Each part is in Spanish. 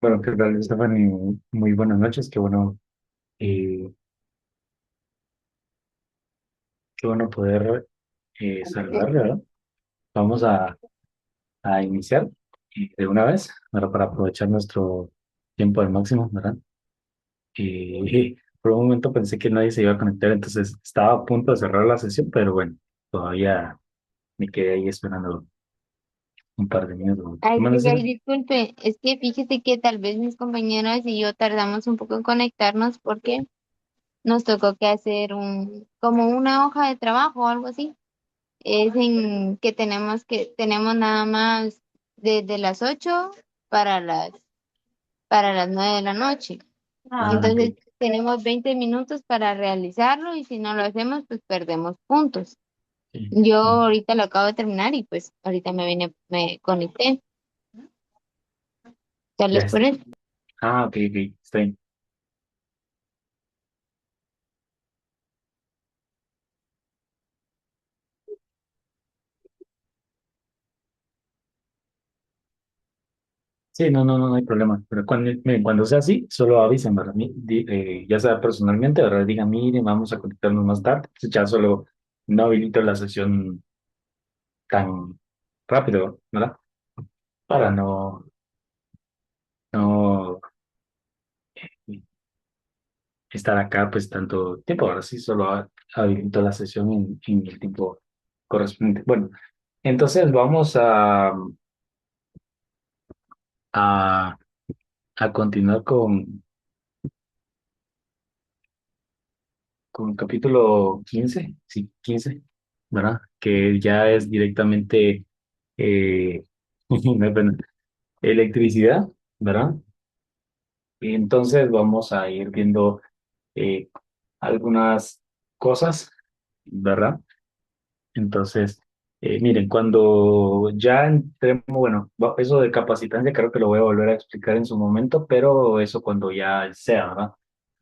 Bueno, ¿qué tal, Stephanie? Muy buenas noches, eh, qué bueno poder saludarle, ¿verdad? Vamos a iniciar de una vez, ¿verdad? Para aprovechar nuestro tiempo al máximo, ¿verdad? Por un momento pensé que nadie se iba a conectar, entonces estaba a punto de cerrar la sesión, pero bueno, todavía me quedé ahí esperando un par de minutos. ¿Qué Ay, más sí, decir? ay, disculpe, es que fíjese que tal vez mis compañeros y yo tardamos un poco en conectarnos porque nos tocó que hacer como una hoja de trabajo o algo así. Es en tenemos nada más desde las 8 para las 9 de la noche. Ah, ok. Entonces tenemos 20 minutos para realizarlo y si no lo hacemos, pues perdemos puntos. Sí. Yo Mm. ahorita lo acabo de terminar y pues ahorita me conecté. Tal Ya vez por está. eso. Ah, ok, ok, está bien. Sí, no hay problema. Pero miren, cuando sea así, solo avisen, ¿verdad? Ya sea personalmente, ¿verdad? Digan, miren, vamos a conectarnos más tarde. Entonces ya solo no habilito la sesión tan rápido, ¿verdad? Para no estar acá pues tanto tiempo. Ahora sí, solo habilito la sesión en el tiempo correspondiente. Bueno, entonces vamos a, a continuar con el capítulo 15, sí, 15, ¿verdad? Que ya es directamente, eh, me da pena, electricidad, ¿verdad? Y entonces vamos a ir viendo eh, algunas cosas, ¿verdad? Entonces, miren, cuando ya entremos, bueno, eso de capacitancia creo que lo voy a volver a explicar en su momento, pero eso cuando ya sea, ¿verdad?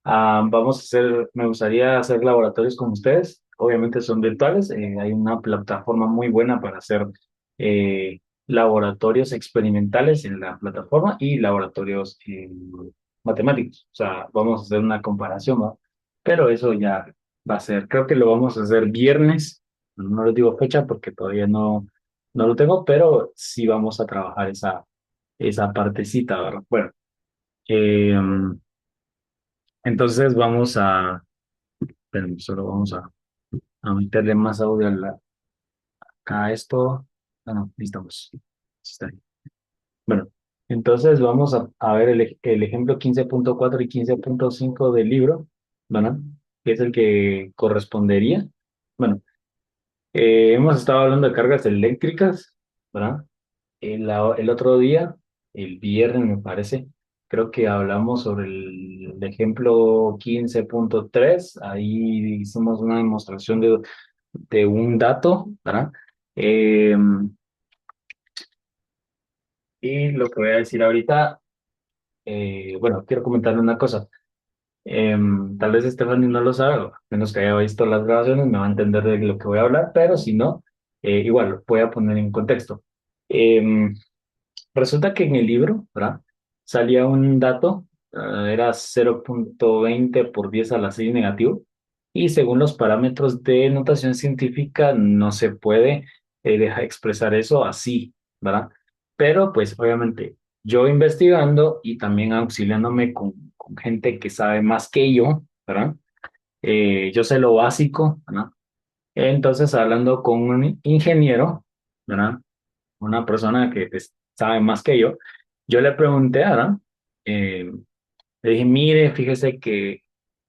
Vamos a hacer, me gustaría hacer laboratorios con ustedes, obviamente son virtuales, hay una plataforma muy buena para hacer laboratorios experimentales en la plataforma y laboratorios matemáticos, o sea, vamos a hacer una comparación, ¿no? Pero eso ya va a ser, creo que lo vamos a hacer viernes, no les digo fecha porque todavía no lo tengo, pero sí vamos a trabajar esa partecita, ¿verdad? Bueno, eh, entonces espérenme, solo vamos a meterle más audio a esto. Ah, no, listamos. Está bien. Bueno, entonces vamos a ver el ejemplo 15.4 y 15.5 del libro, ¿verdad? Que es el que correspondería. Bueno, hemos estado hablando de cargas eléctricas, ¿verdad? El otro día, el viernes me parece, creo que hablamos sobre el ejemplo 15.3. Ahí hicimos una demostración de un dato, ¿verdad? Eh, y lo que voy a decir ahorita, bueno, quiero comentarle una cosa. Tal vez Stephanie no lo sabe, o a menos que haya visto las grabaciones, me va a entender de lo que voy a hablar, pero si no, igual lo voy a poner en contexto. Em, Resulta que en el libro, ¿verdad? Salía un dato, era 0.20 por 10 a la 6 negativo, y según los parámetros de notación científica no se puede dejar expresar eso así, ¿verdad? Pero pues obviamente yo investigando y también auxiliándome con gente que sabe más que yo, ¿verdad? Yo sé lo básico, ¿verdad? Entonces hablando con un ingeniero, ¿verdad? Una persona que pues, sabe más que yo le pregunté a Adam, eh, le dije, mire, fíjese que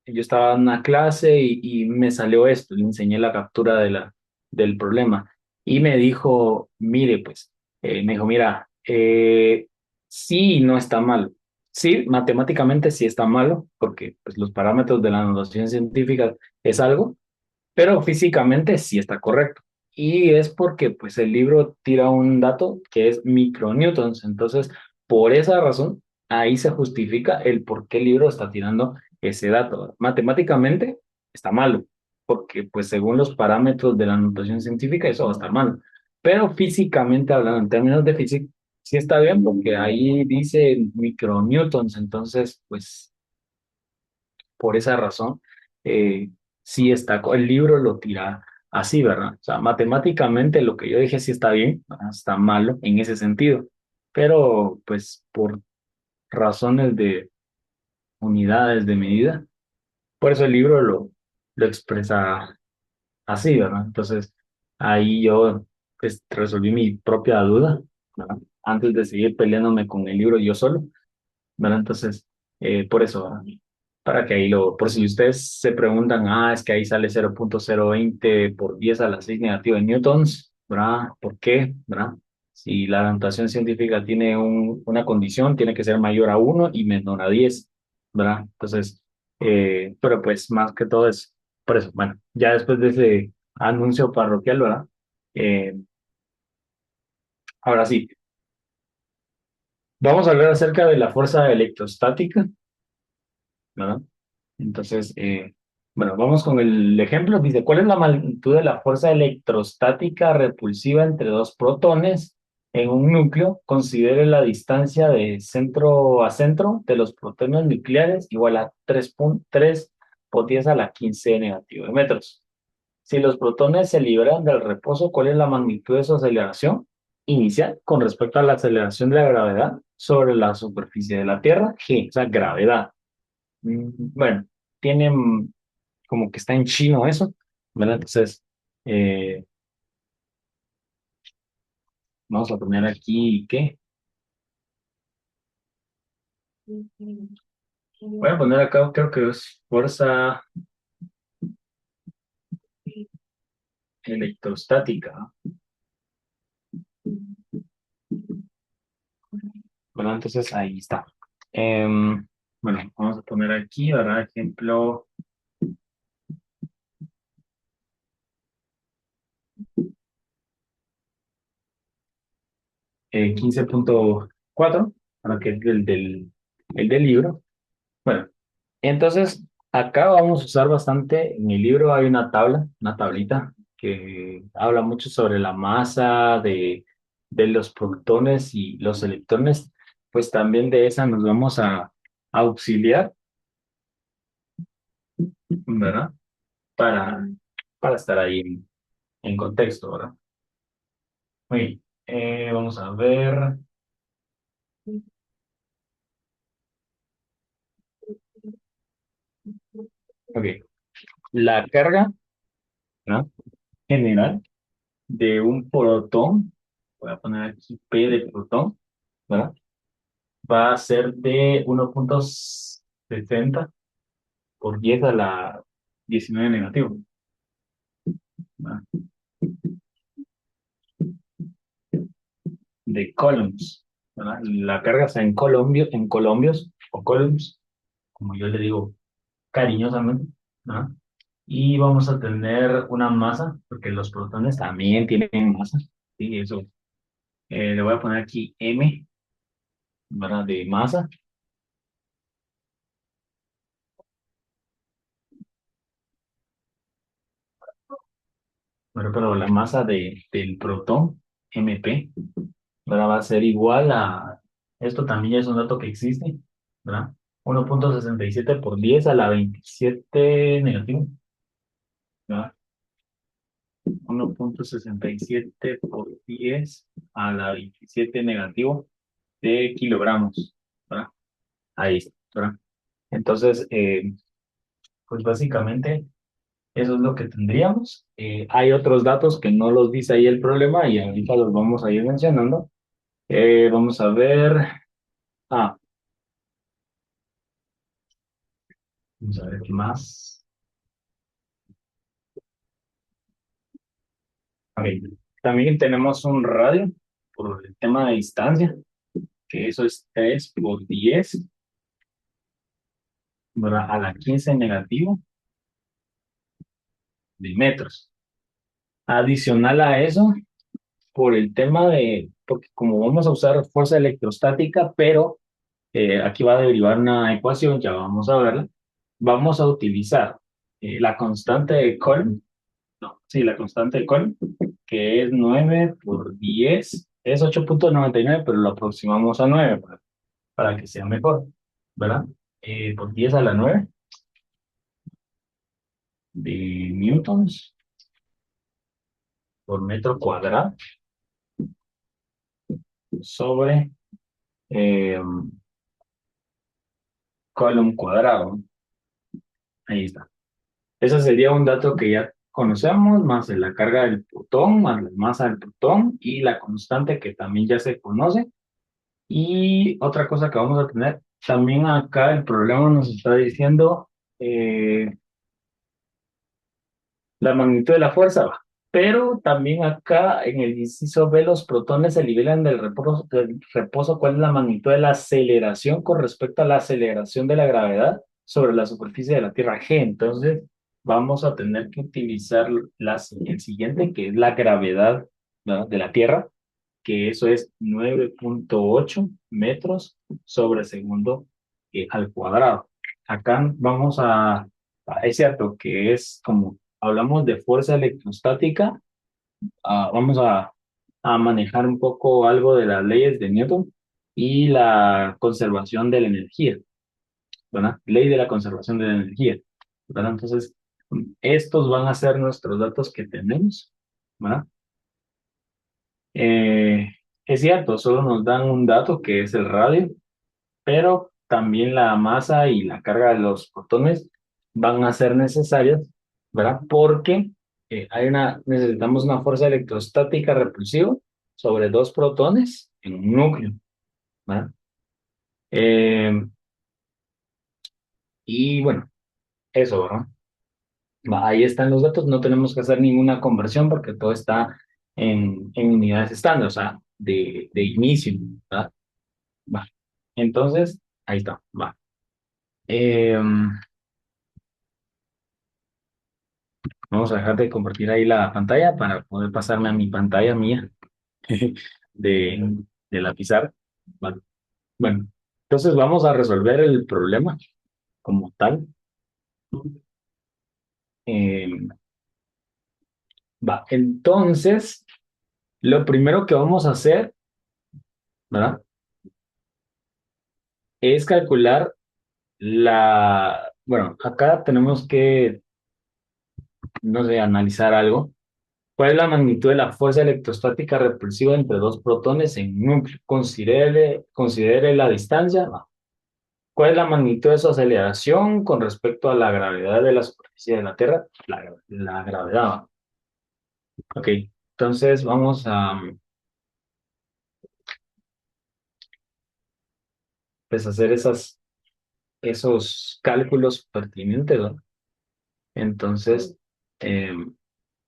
yo estaba en una clase y me salió esto, le enseñé la captura del problema y me dijo, mire, pues, me dijo, mira, sí no está mal. Sí, matemáticamente sí está malo, porque pues, los parámetros de la notación científica es algo, pero físicamente sí está correcto. Y es porque pues el libro tira un dato que es micronewtons. Entonces, por esa razón, ahí se justifica el por qué el libro está tirando ese dato. Matemáticamente está malo, porque pues según los parámetros de la notación científica, eso va a estar malo. Pero físicamente hablando, en términos de física, sí está bien porque ahí dice micronewtons, entonces, pues, por esa razón, sí está, el libro lo tira así, ¿verdad? O sea, matemáticamente lo que yo dije sí está bien, ¿verdad? Está malo en ese sentido, pero pues por razones de unidades de medida, por eso el libro lo expresa así, ¿verdad? Entonces, ahí yo pues resolví mi propia duda, ¿verdad? Antes de seguir peleándome con el libro yo solo. ¿Verdad? Entonces, por eso, ¿verdad? Para que ahí por si ustedes se preguntan, es que ahí sale 0.020 por 10 a la 6 negativo de newtons, ¿verdad? ¿Por qué? ¿Verdad? Si la notación científica tiene una condición, tiene que ser mayor a 1 y menor a 10, ¿verdad? Entonces, pero pues más que todo es por eso. Bueno, ya después de ese anuncio parroquial, ¿verdad? Eh, ahora sí, vamos a hablar acerca de la fuerza electrostática, ¿verdad? Entonces, bueno, vamos con el ejemplo. Dice, ¿cuál es la magnitud de la fuerza electrostática repulsiva entre dos protones en un núcleo? Considere la distancia de centro a centro de los protones nucleares igual a 3.3 por 10 a la 15 negativo de metros. Si los protones se liberan del reposo, ¿cuál es la magnitud de su aceleración inicial con respecto a la aceleración de la gravedad sobre la superficie de la Tierra? G, o sea, gravedad. Bueno, tiene como que está en chino eso, ¿verdad? Entonces, eh, vamos a poner aquí, ¿qué? Voy a poner acá, creo que es fuerza electrostática, ¿verdad? Entonces, ahí está. Bueno, vamos a poner aquí, ¿verdad? Ejemplo, 15.4, para que es el del libro. Bueno, entonces, acá vamos a usar bastante, en el libro hay una tablita que habla mucho sobre la masa de los protones y los electrones, pues también de esa nos vamos a auxiliar, ¿verdad? Para, para estar ahí en contexto, ¿verdad? Muy bien, vamos a ver, ok, la carga, ¿no? General de un protón, voy a poner aquí P de protón, ¿verdad? Va a ser de 1.60 por 10 a la 19 negativo, ¿verdad? De coulombs, ¿verdad? La carga está en colombios o coulombs, como yo le digo cariñosamente, ¿verdad? Y vamos a tener una masa, porque los protones también tienen masa, ¿sí? Eso, le voy a poner aquí M, ¿verdad? De masa, pero la masa del protón, MP, ¿verdad? Va a ser igual a, esto también es un dato que existe, ¿verdad? 1.67 por 10 a la 27 negativo, ¿verdad? 1.67 por 10 a la 27 negativo de kilogramos, ¿verdad? Ahí está, ¿verdad? Entonces, pues básicamente eso es lo que tendríamos. Hay otros datos que no los dice ahí el problema y ahorita los vamos a ir mencionando. Vamos a ver. Ah, vamos a ver qué más. Ok. También tenemos un radio por el tema de distancia, que eso es 3 por 10, ¿verdad? A la 15 negativo de metros. Adicional a eso, por el tema porque como vamos a usar fuerza electrostática, pero aquí va a derivar una ecuación, ya vamos a verla, vamos a utilizar la constante de Coulomb, no, sí, la constante de Coulomb, que es 9 por 10 Es 8,99 pero lo aproximamos a 9 para que sea mejor, ¿verdad? Por 10 a la 9 de newtons por metro cuadrado sobre eh, column cuadrado. Ahí está. Ese sería un dato que ya conocemos, más la carga del protón, más la masa del protón y la constante que también ya se conoce. Y otra cosa que vamos a tener, también acá el problema nos está diciendo eh, la magnitud de la fuerza, va. Pero también acá en el inciso B los protones se liberan del reposo. ¿Cuál es la magnitud de la aceleración con respecto a la aceleración de la gravedad sobre la superficie de la Tierra G? Entonces vamos a tener que utilizar el siguiente, que es la gravedad, ¿verdad?, de la Tierra, que eso es 9,8 metros sobre segundo al cuadrado. Acá vamos es cierto que es como hablamos de fuerza electrostática, vamos a manejar un poco algo de las leyes de Newton y la conservación de la energía, ¿verdad? Ley de la conservación de la energía, ¿verdad? Entonces, estos van a ser nuestros datos que tenemos, ¿verdad? Eh, es cierto, solo nos dan un dato que es el radio, pero también la masa y la carga de los protones van a ser necesarias, ¿verdad? Porque necesitamos una fuerza electrostática repulsiva sobre dos protones en un núcleo, ¿verdad? Eh, y bueno, eso, ¿verdad? Ahí están los datos, no tenemos que hacer ninguna conversión porque todo está en unidades estándar, o sea, de inicio, ¿verdad? Va. Entonces, ahí está, va. Vamos a dejar de compartir ahí la pantalla para poder pasarme a mi pantalla mía de, de la pizarra. Vale. Bueno, entonces vamos a resolver el problema como tal. Eh, entonces, lo primero que vamos a hacer, ¿verdad? Es calcular bueno, acá tenemos que, no sé, analizar algo. ¿Cuál es la magnitud de la fuerza electrostática repulsiva entre dos protones en un núcleo? Considere la distancia. ¿Cuál es la magnitud de su aceleración con respecto a la gravedad de la superficie de la Tierra? La gravedad. Ok, entonces vamos a pues, hacer esos cálculos pertinentes, ¿no? Entonces, eh,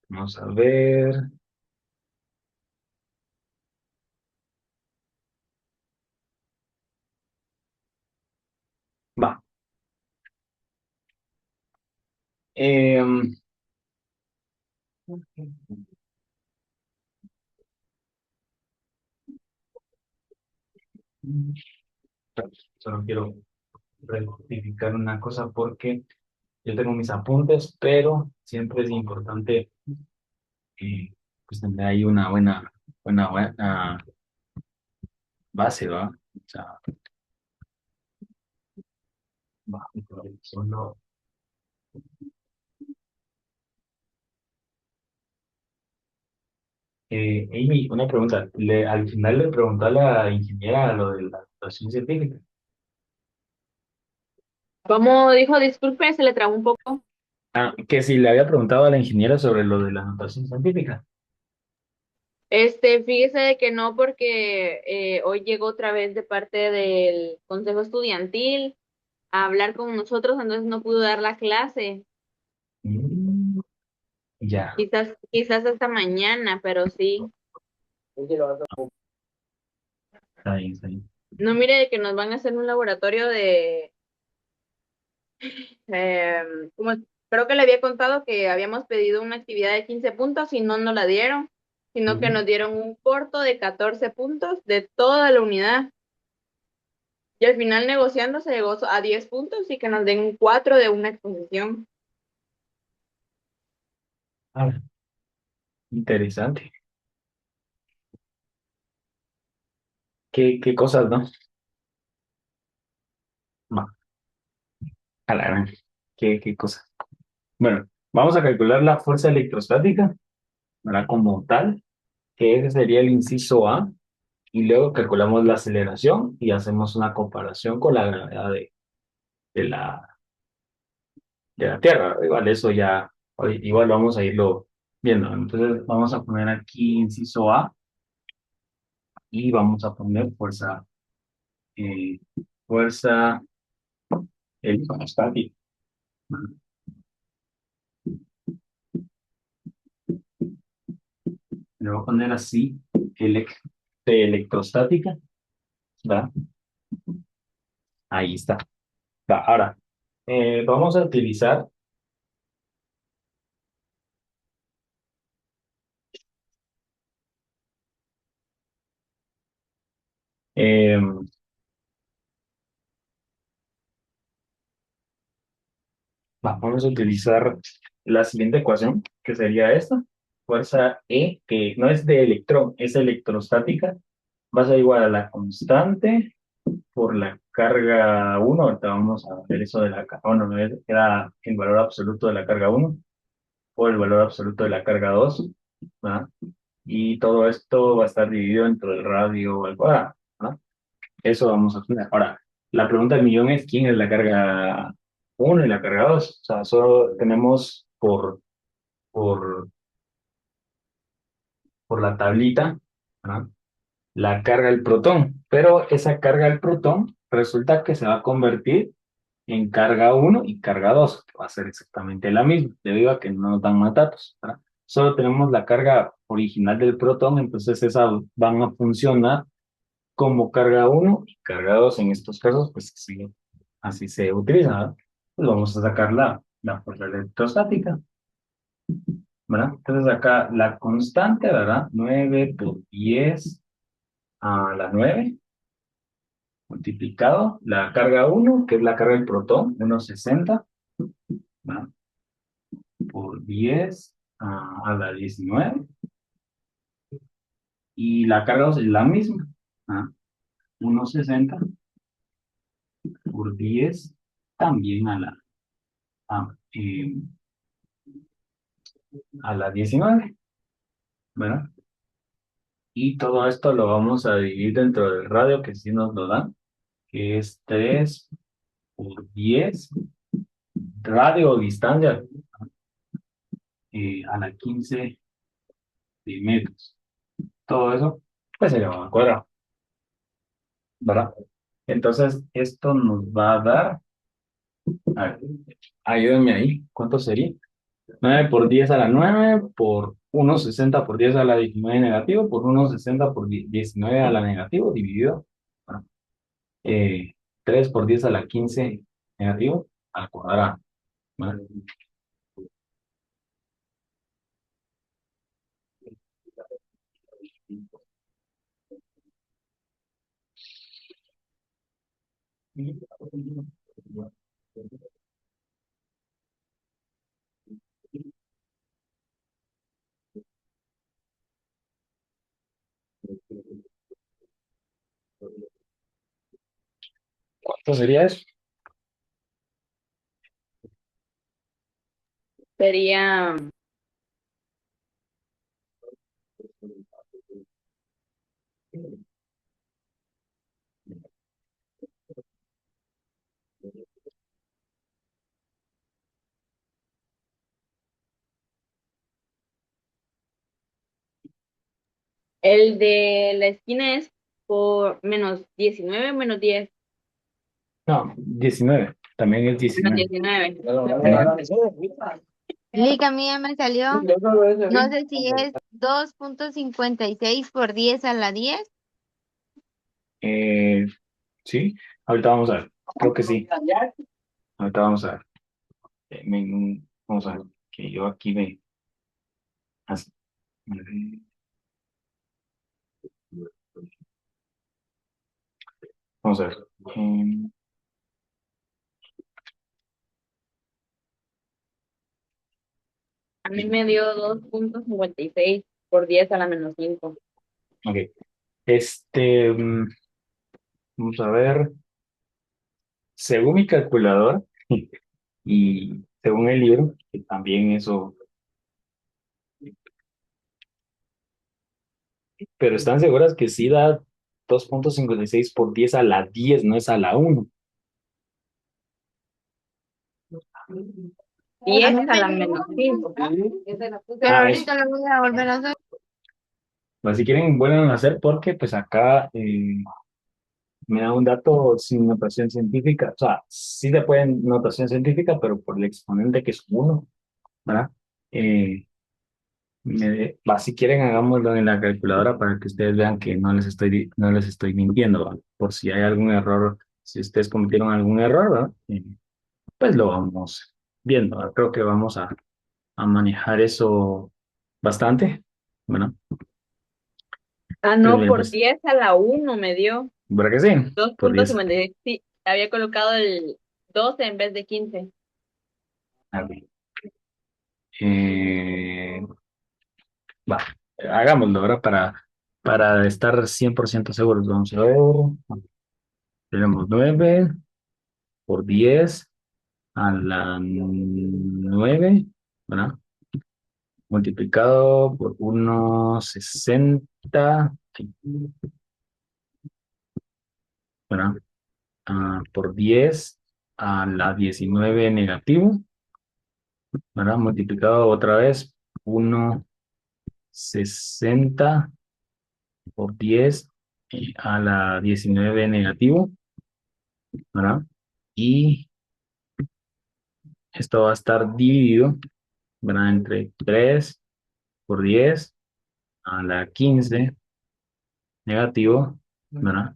vamos a ver. Va. Em, Solo quiero rectificar una cosa porque yo tengo mis apuntes, pero siempre es importante pues tener ahí una buena base, ¿va? O sea, va, solo, Amy, una pregunta. Al final le preguntó a la ingeniera lo de la notación científica. Como dijo, disculpe, se le trabó un poco. Que si le había preguntado a la ingeniera sobre lo de la notación científica. Fíjese de que no, porque hoy llegó otra vez de parte del Consejo Estudiantil a hablar con nosotros, entonces no pudo dar la clase. Mm, ya, Quizás hasta mañana, pero sí. está bien, está bien. No mire de que nos van a hacer un laboratorio como creo que le había contado que habíamos pedido una actividad de 15 puntos y no nos la dieron, sino que Ujú. nos dieron un corto de 14 puntos de toda la unidad. Y al final negociando se llegó a 10 puntos y que nos den un 4 de una exposición. Ah, interesante. qué cosas, ¿no? Va, a la gran. Qué cosas. Bueno, vamos a calcular la fuerza electrostática, ¿verdad? Como tal, que ese sería el inciso A, y luego calculamos la aceleración y hacemos una comparación con la gravedad de la, de la Tierra. Igual eso ya, igual vamos a irlo viendo. Entonces vamos a poner aquí inciso A y vamos a poner eh, fuerza electrostática. Le voy a poner así, de electrostática, ¿verdad? Ahí está. Va, ahora, vamos a utilizar, eh, vamos a utilizar la siguiente ecuación, que sería esta. Fuerza E, que no es de electrón, es electrostática, va a ser igual a la constante por la carga uno. Ahorita vamos a ver eso de la carga, bueno, no, era el valor absoluto de la carga uno por el valor absoluto de la carga 2, ¿verdad? Y todo esto va a estar dividido entre el radio al cuadrado, ¿verdad? Eso vamos a hacer. Ahora, la pregunta del millón es: ¿quién es la carga uno y la carga 2? O sea, solo tenemos por, por la tablita, ¿verdad? La carga del protón, pero esa carga del protón resulta que se va a convertir en carga uno y carga 2, que va a ser exactamente la misma, debido a que no nos dan más datos, ¿verdad? Solo tenemos la carga original del protón, entonces esas van a funcionar como carga uno y carga 2 en estos casos, pues sí, así se utiliza, ¿verdad? Pues vamos a sacar la fuerza electrostática, ¿verdad? Entonces acá la constante, ¿verdad? 9 por 10 a la 9 multiplicado la carga uno, que es la carga del protón, 1,60, ¿verdad? Por 10 a la 19, y la carga 2 es la misma, ¿verdad? 1,60 por 10 también a, eh, a la 19, ¿verdad? Y todo esto lo vamos a dividir dentro del radio que sí nos lo dan, que es 3 por 10 radio o distancia a la 15 de metros. Todo eso, pues se le va a cuadrado, ¿verdad? Entonces, esto nos va a dar, a ver, ayúdenme ahí, ¿cuánto sería? 9 por 10 a la 9 por 1,60 por 10 a la 19 negativo por 1,60 por 19 a la negativo dividido, ¿verdad? 3 por 10 a la 15 negativo al cuadrado, ¿vale? ¿Cuánto sería eso? Sería el de la esquina es por -19 -10. No, 19, también es 19. -19. Ajá. Liga mía me salió, no sé si es 2,56 por 10 a la 10. Eh, sí, ahorita vamos a ver, creo que sí, ahorita vamos a ver. Vamos a ver, que yo aquí me... así. Vamos a ver. em, A mí me dio 2,56 por 10 a la -5. ok. Este, Vamos a ver, según mi calculadora y según el libro, que también eso, pero están seguras que sí da 2,56 por 10 a la 10, no es a la uno. 10 10 a a mí la me dio, menos 5. pero Ah, eso. ahorita lo voy a volver a hacer. Pues si quieren, vuelvan a hacer porque pues acá me da un dato sin notación científica. O sea, sí se puede notación científica, pero por el exponente que es uno, ¿verdad? Eh, si quieren, hagámoslo en la calculadora para que ustedes vean que no les estoy mintiendo, ¿va? Por si hay algún error, si ustedes cometieron algún error, ¿verdad? Pues lo vamos viendo, ¿verdad? Creo que vamos a manejar eso bastante, bueno, Ah, pues no, bien, por pues, 10 a la uno me dio ¿verdad que sí? dos Por punto 10. cincuenta y seis. Sí, había colocado el 12 en vez de 15. A ver, eh, va, hagámoslo, ¿verdad? Para estar 100% seguros, vamos a ver, tenemos 9 por 10 a la 9, ¿verdad? Multiplicado por 1,60, sí, ¿verdad? Por 10 a la 19 negativo, ¿verdad? Multiplicado otra vez, 1,60 por 10 a la 19 negativo, ¿verdad? Y esto va a estar dividido, ¿verdad? Entre 3 por 10 a la 15 negativo, ¿verdad?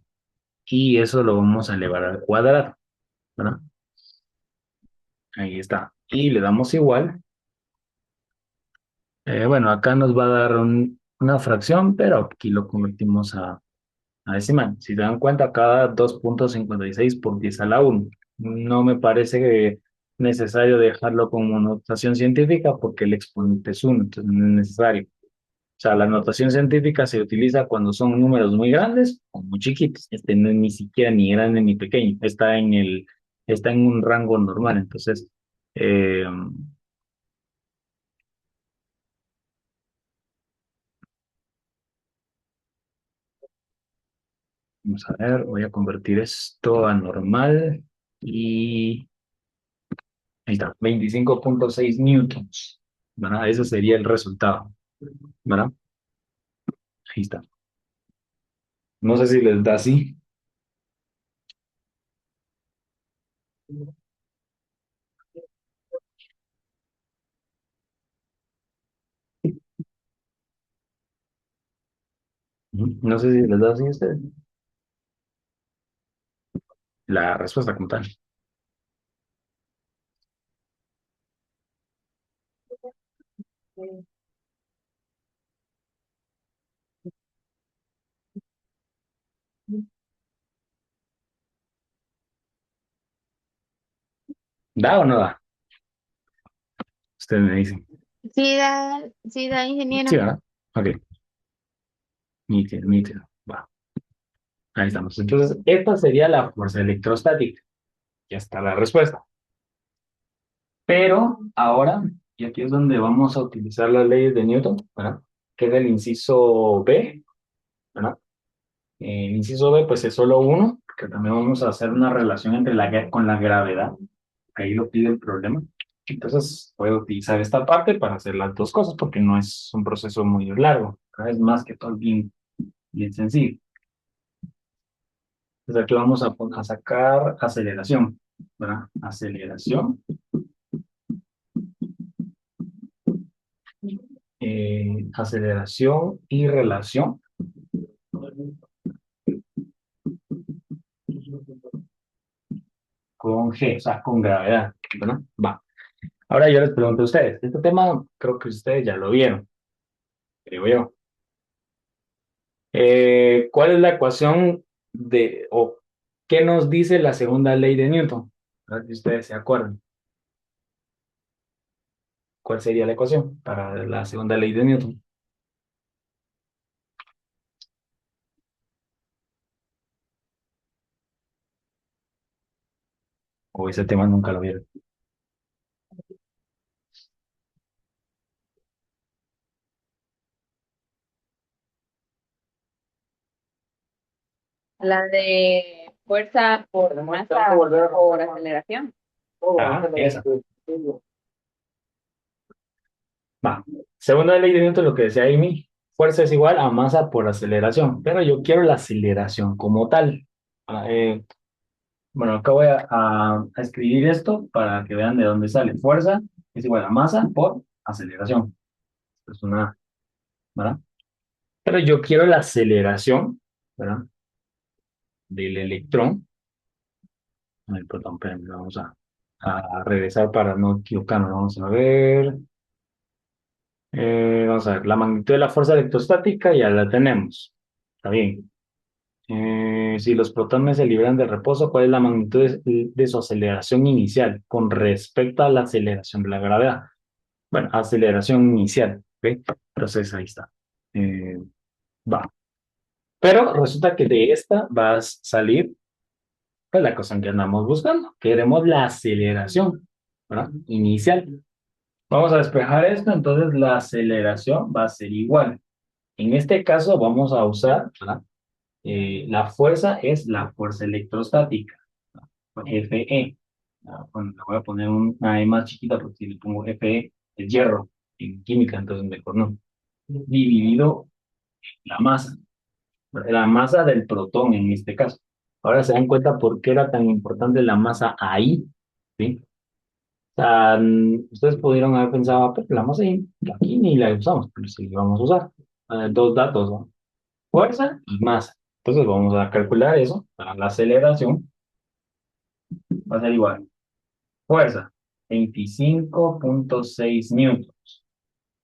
Y eso lo vamos a elevar al cuadrado, ¿verdad? Ahí está. Y le damos igual. Bueno, acá nos va a dar una fracción, pero aquí lo convertimos a decimal. Si se dan cuenta, cada 2,56 por 10 a la uno. No me parece necesario dejarlo como notación científica porque el exponente es uno, entonces no es necesario. O sea, la notación científica se utiliza cuando son números muy grandes o muy chiquitos. Este no es ni siquiera ni grande ni pequeño, está en un rango normal. Entonces, eh, vamos a ver, voy a convertir esto a normal y ahí está, 25,6 newtons, ¿verdad? Ese sería el resultado, ¿verdad? Ahí está. No sé si les da así. No sé si les da así a ustedes. La respuesta como tal. ¿Da o no da? Ustedes me dicen. Sí da, ingeniero. Sí, ¿verdad? Ok, nítido, nítido. Va, ahí estamos. Entonces, esta sería la fuerza electrostática. Ya está la respuesta. Pero ahora, y aquí es donde vamos a utilizar las leyes de Newton, ¿verdad? Que es el inciso B, ¿verdad? El inciso B, pues es solo uno, que también vamos a hacer una relación entre con la gravedad. Ahí lo pide el problema. Entonces, puedo utilizar esta parte para hacer las dos cosas, porque no es un proceso muy largo. Es más que todo bien, bien sencillo. Entonces, aquí vamos a sacar aceleración, ¿verdad? Aceleración, aceleración y relación con G, o sea, con gravedad, ¿verdad? Va. Ahora yo les pregunto a ustedes, este tema creo que ustedes ya lo vieron, creo yo. ¿Cuál es la ecuación o qué nos dice la segunda ley de Newton? A ver si ustedes se acuerdan. ¿Cuál sería la ecuación para la segunda ley de Newton? o ese tema nunca lo vieron. La de fuerza por masa por aceleración. Ajá, esa. Va. Segunda ley de Newton, lo que decía Amy, fuerza es igual a masa por aceleración, pero yo quiero la aceleración como tal. Ah, bueno, acá voy a escribir esto para que vean de dónde sale. Fuerza es igual a masa por aceleración. Es una, ¿verdad? Pero yo quiero la aceleración, ¿verdad? Del electrón. Ay, perdón, espérenme, vamos a regresar para no equivocarnos. Vamos a ver. Vamos a ver, la magnitud de la fuerza electrostática ya la tenemos. Está bien. Si los protones se liberan de reposo, ¿cuál es la magnitud de su aceleración inicial con respecto a la aceleración de la gravedad? Bueno, aceleración inicial, ¿ok? Entonces ahí está. Eh, va. Pero resulta que de esta va a salir pues, la cosa que andamos buscando. Queremos la aceleración, ¿verdad? Inicial. Vamos a despejar esto, entonces la aceleración va a ser igual. En este caso vamos a usar, ¿verdad? La fuerza es la fuerza electrostática, Fe. Bueno, le voy a poner una E más chiquita porque si le pongo Fe es hierro en química, entonces mejor no. Dividido la masa del protón en este caso. Ahora se dan cuenta por qué era tan importante la masa ahí, ¿sí? O sea, ustedes pudieron haber pensado, "Ah, pero la masa ahí, aquí ni la usamos, pero sí la vamos a usar. Dos datos, ¿no? Fuerza y masa. Entonces vamos a calcular eso para la aceleración. Va a ser igual. Fuerza, 25,6 newtons.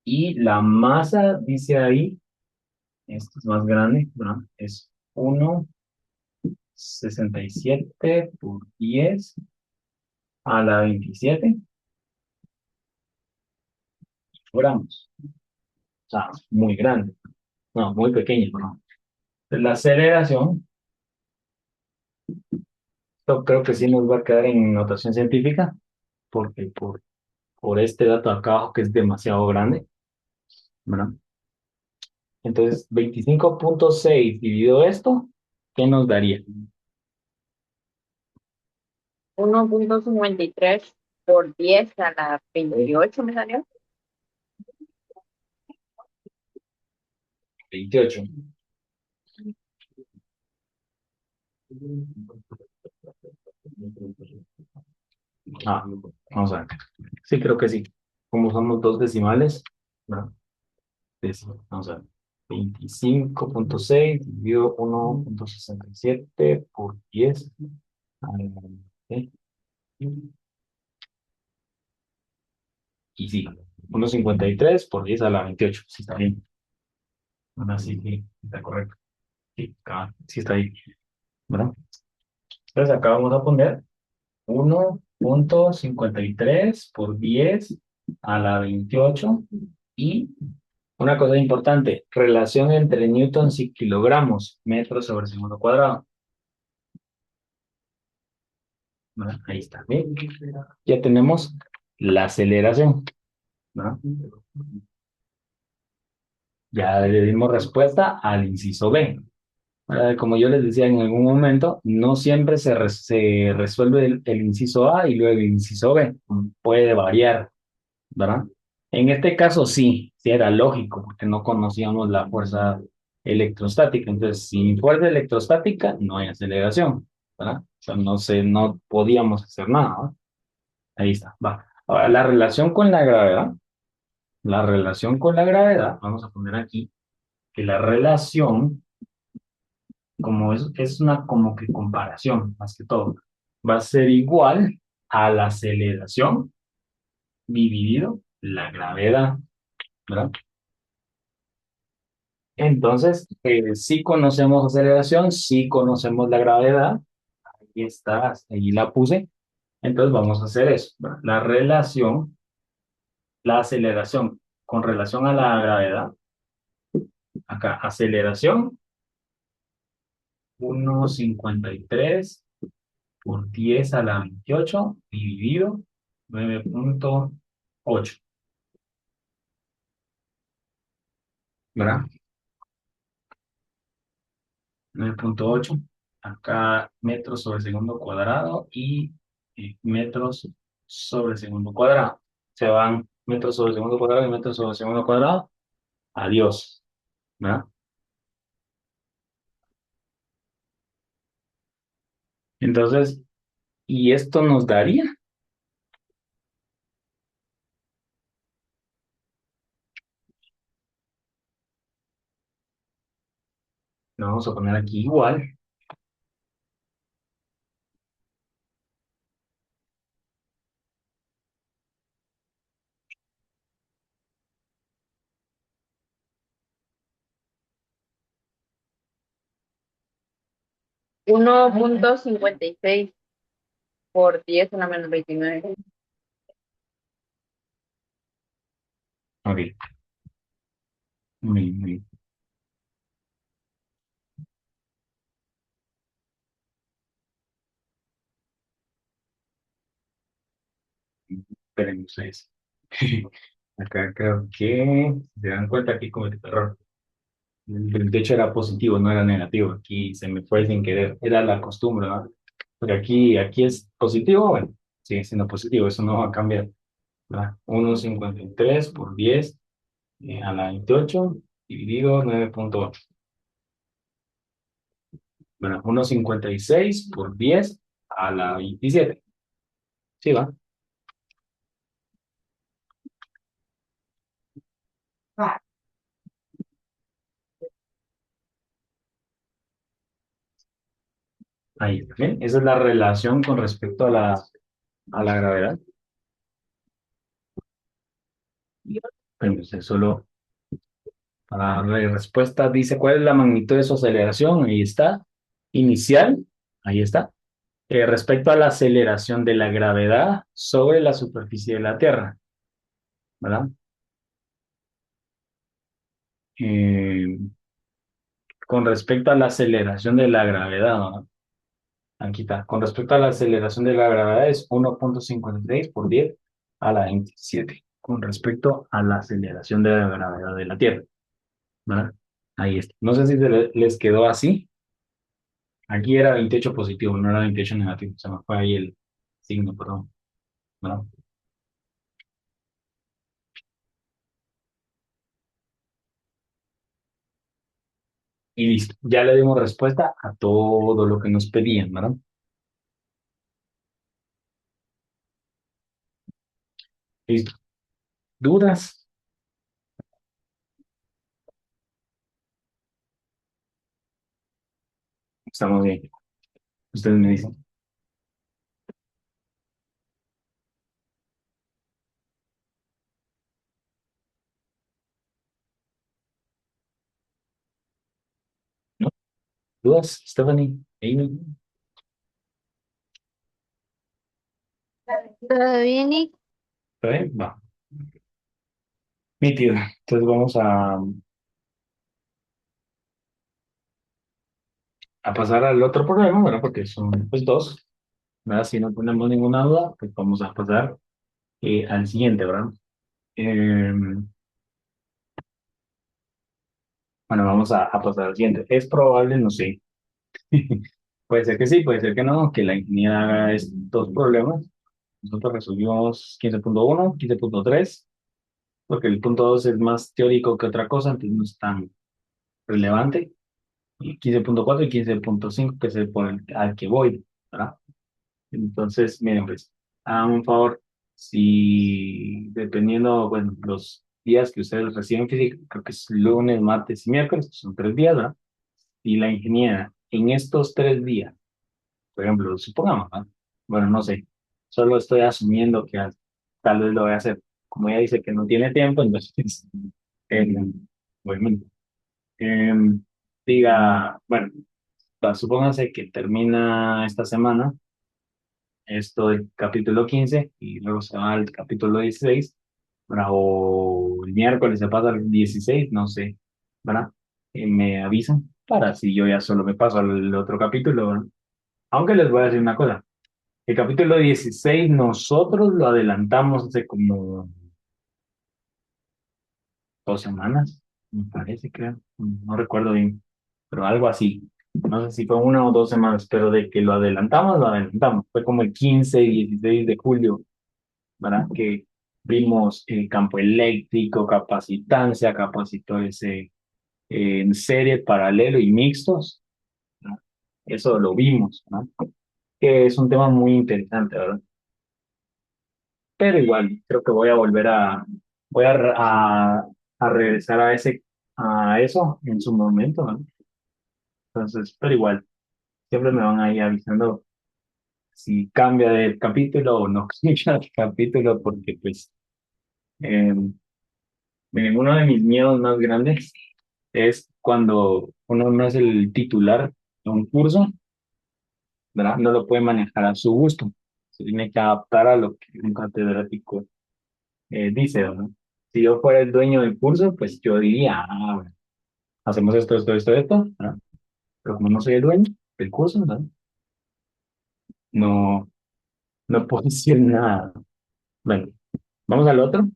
Y la masa, dice ahí, esto es más grande, ¿verdad? Es 1,67 por 10 a la 27 gramos. O sea, muy grande. No, muy pequeño, ¿no? Entonces, la aceleración, esto creo que sí nos va a quedar en notación científica, porque por este dato acá abajo que es demasiado grande, ¿verdad? Entonces, 25,6 dividido esto, ¿qué nos daría? 1,53 por 10 a la 28 me salió. 28. Ah, vamos a ver. Sí, creo que sí. Como somos dos decimales, ¿no? Vamos a ver. 25,6 dividido 1,67 por 10. ¿Ok? Y sí, 1,53 por 10 a la 28. Sí, está bien. Ahora sí, sí, está correcto. Sí, sí está ahí. Bueno, entonces acá vamos a poner 1,53 por 10 a la 28 y una cosa importante, relación entre newtons y kilogramos, metros sobre segundo cuadrado. ¿Verdad? Ahí está. Bien. Ya tenemos la aceleración. ¿Verdad? Ya le dimos respuesta al inciso B. Como yo les decía en algún momento, no siempre se resuelve el inciso A y luego el inciso B. Puede variar, ¿verdad? En este caso sí era lógico, porque no conocíamos la fuerza electrostática. Entonces, sin fuerza electrostática no hay aceleración, ¿verdad? O sea, no podíamos hacer nada, ¿no? Ahí está, va. Ahora, la relación con la gravedad, vamos a poner aquí que la relación, como es una como que comparación, más que todo, va a ser igual a la aceleración dividido la gravedad, ¿verdad? Entonces, sí conocemos aceleración, sí conocemos la gravedad, ahí está, ahí la puse. Entonces vamos a hacer eso, ¿verdad? La aceleración con relación a la gravedad, acá aceleración 1,53 por 10 a la 28 dividido 9.8, ¿verdad? 9.8. Acá metros sobre segundo cuadrado y metros sobre segundo cuadrado. Se van metros sobre segundo cuadrado y metros sobre segundo cuadrado. Adiós, ¿verdad? Entonces, ¿y esto nos daría? Lo vamos a poner aquí igual. 1.56 por 10 a la menos 29. Ok, muy bien. Esperen ustedes. Acá creo que se dan cuenta que cometí error. De hecho era positivo, no era negativo. Aquí se me fue sin querer. Era la costumbre, ¿no? Porque aquí es positivo, bueno, sigue siendo positivo, eso no va a cambiar, ¿verdad? 1,53 por 10 a la 28 dividido 9.8. Bueno, 1,56 por 10 a la 27. Sí, va. Ahí está. Bien. Esa es la relación con respecto a la gravedad. Entonces, solo para darle respuesta, dice cuál es la magnitud de su aceleración. Ahí está. Inicial. Ahí está. Respecto a la aceleración de la gravedad sobre la superficie de la Tierra, ¿verdad? Eh, con respecto a la aceleración de la gravedad, ¿no? Aquí está. Con respecto a la aceleración de la gravedad es 1,56 por 10 a la 27. Con respecto a la aceleración de la gravedad de la Tierra, ¿verdad? Ahí está. No sé si les quedó así. Aquí era 28 positivo, no era 28 negativo. Se me fue ahí el signo, perdón. ¿Verdad? Y listo. Ya le dimos respuesta a todo lo que nos pedían, ¿verdad? Listo. ¿Dudas? Estamos bien. Ustedes me dicen. ¿No? ¿Dudas, Stephanie? Amy. ¿Todo bien, Nick? ¿Está bien? Va. Nítido. Entonces vamos a pasar al otro problema, ¿verdad? Porque son pues dos, ¿verdad? Si no tenemos ninguna duda, pues vamos a pasar al siguiente, ¿verdad? Eh, bueno, vamos a pasar al siguiente. Es probable, no sé. Puede ser que sí, puede ser que no, que la ingeniera haga estos problemas. Nosotros resolvimos 15.1, 15.3, porque el punto 2 es más teórico que otra cosa, entonces no es tan relevante. Y 15.4 y 15.5, que es el por el al que voy, ¿verdad? Entonces, miren, pues, hagan un favor, si dependiendo, bueno, los días que ustedes reciben física, creo que es lunes, martes y miércoles, son 3 días, ¿verdad? Y la ingeniera, en estos 3 días, por ejemplo, supongamos, ¿verdad? Bueno, no sé, solo estoy asumiendo que tal vez lo voy a hacer. Como ella dice que no tiene tiempo, entonces, eh, obviamente, eh, diga, bueno, supónganse que termina esta semana esto del capítulo 15 y luego se va al capítulo 16, ¿verdad? O el miércoles se pasa al 16, no sé, ¿verdad? Me avisan para si yo ya solo me paso al otro capítulo, ¿verdad? Aunque les voy a decir una cosa, El capítulo 16 nosotros lo adelantamos hace como 2 semanas, me parece, creo. No recuerdo bien, pero algo así. No sé si fue 1 o 2 semanas, pero de que lo adelantamos, lo adelantamos. Fue como el 15 y 16 de julio, ¿verdad? Que vimos el campo eléctrico, capacitancia, capacitores en serie, paralelo y mixtos, ¿no? Eso lo vimos, ¿no? Que es un tema muy interesante, ¿verdad? Pero igual, creo que voy a volver a regresar a eso en su momento, ¿no? Entonces, pero igual, siempre me van ahí avisando si cambia de capítulo o no cambia de capítulo, porque pues eh, miren, uno de mis miedos más grandes es cuando uno no es el titular de un curso, ¿verdad? No lo puede manejar a su gusto. Se tiene que adaptar a lo que un catedrático dice, ¿no? Si yo fuera el dueño del curso, pues yo diría, bueno, hacemos esto, ¿verdad? Pero como no soy el dueño del curso, ¿verdad? No, no puedo decir nada. Bueno, vamos al otro,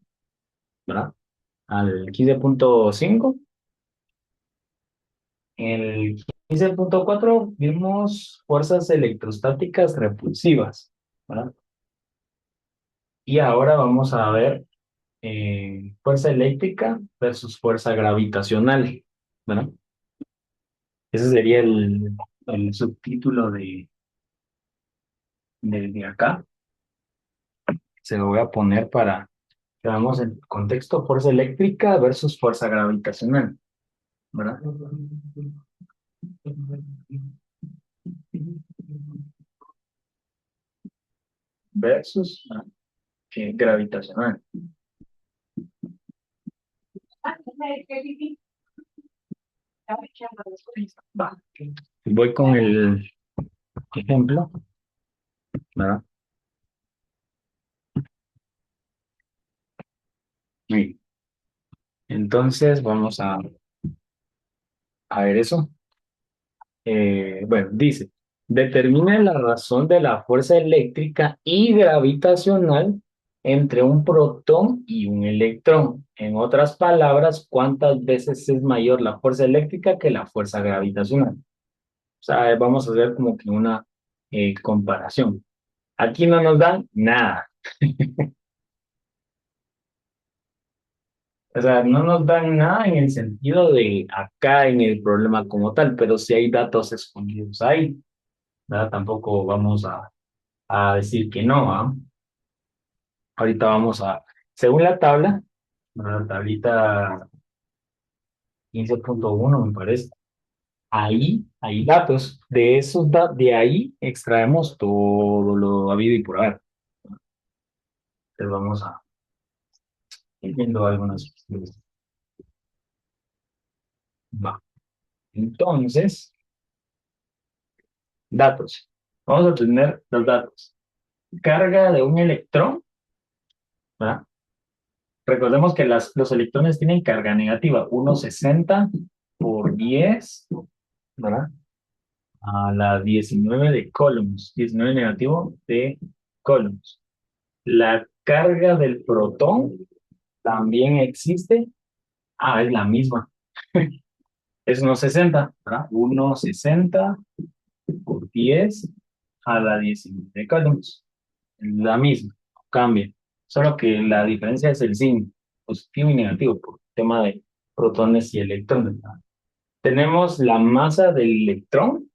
¿verdad? Al 15.5. En el 15.4 vimos fuerzas electrostáticas repulsivas, ¿verdad? Y ahora vamos a ver fuerza eléctrica versus fuerza gravitacional, ¿verdad? Ese sería el subtítulo de acá. Se lo voy a poner para que veamos el contexto: fuerza eléctrica versus fuerza gravitacional, ¿verdad? Versus gravitacional. Va. Voy con el ejemplo, ¿verdad? Muy Entonces vamos a ver eso. Bueno, dice, determina la razón de la fuerza eléctrica y gravitacional entre un protón y un electrón. En otras palabras, ¿cuántas veces es mayor la fuerza eléctrica que la fuerza gravitacional? O sea, vamos a hacer como que una comparación. Aquí no nos dan nada. O sea, no nos dan nada en el sentido de acá en el problema como tal, pero sí hay datos escondidos ahí, ¿verdad? Tampoco vamos a decir que no, ¿ah? Ahorita según la tabla, ¿verdad? La tablita 15.1 me parece, ahí hay datos, de ahí extraemos todo lo habido y por haber. Entonces vamos a ir viendo algunas cuestiones. Va. Entonces, datos. Vamos a tener los datos. Carga de un electrón, ¿verdad? Recordemos que los electrones tienen carga negativa, 1,60 por 10, ¿verdad? A la 19 de coulombs, 19 negativo de coulombs. La carga del protón también existe. Ah, es la misma. Es 1,60, ¿verdad? 1,60 por 10 a la 19 de coulombs. Es la misma, no cambia. Solo que la diferencia es el signo, positivo y negativo, por tema de protones y electrones, ¿verdad? Tenemos la masa del electrón,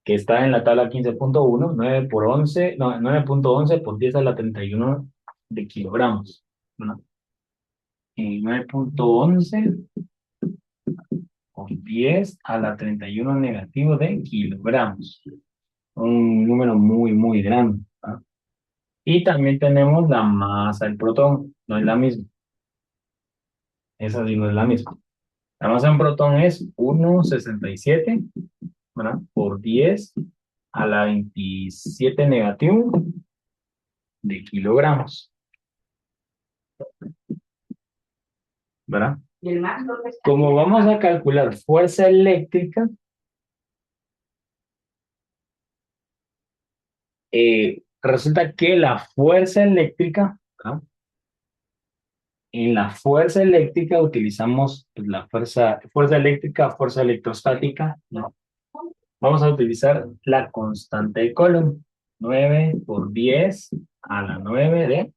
que está en la tabla 15.1, 9 por 11, no, 9.11 por 10 a la 31 de kilogramos, ¿no? 9.11 por 10 a la 31 negativo de kilogramos. Un número muy, muy grande, ¿no? Y también tenemos la masa del protón, no es la misma. Esa sí no es la misma. La masa del protón es 1,67, ¿verdad? Por 10 a la 27 negativo de kilogramos, ¿verdad? Como vamos a calcular fuerza eléctrica, Resulta que la fuerza eléctrica, ¿ah? En la fuerza eléctrica utilizamos pues, la fuerza eléctrica, fuerza electrostática, ¿no? Vamos a utilizar la constante de Coulomb, 9 por 10 a la 9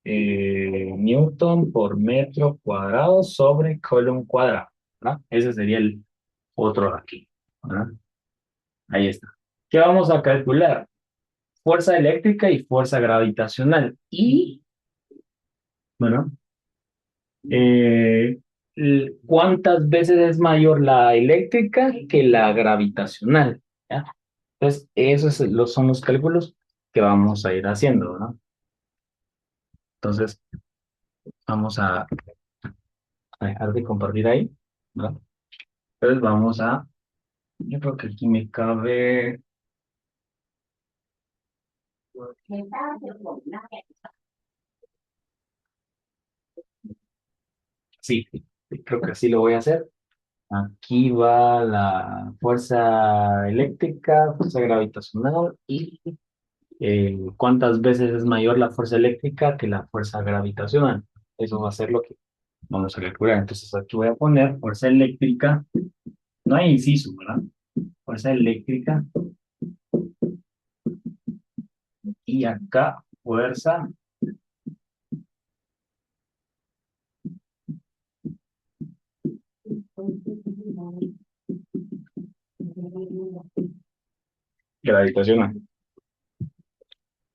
de Newton por metro cuadrado sobre Coulomb cuadrado, ¿verdad? Ese sería el otro de aquí, ¿verdad? Ahí está. ¿Qué vamos a calcular? Fuerza eléctrica y fuerza gravitacional. Y, bueno, eh, ¿cuántas veces es mayor la eléctrica que la gravitacional? ¿Ya? Entonces, son los cálculos que vamos a ir haciendo, ¿no? Entonces, vamos a dejar de compartir ahí, ¿no? Entonces, yo creo que aquí me cabe, sí, sí, creo que así lo voy a hacer. Aquí va la fuerza eléctrica, fuerza gravitacional y cuántas veces es mayor la fuerza eléctrica que la fuerza gravitacional. Eso va a ser lo que vamos a calcular. Entonces aquí voy a poner fuerza eléctrica, no hay inciso, ¿verdad? Fuerza eléctrica y acá fuerza gravitacional,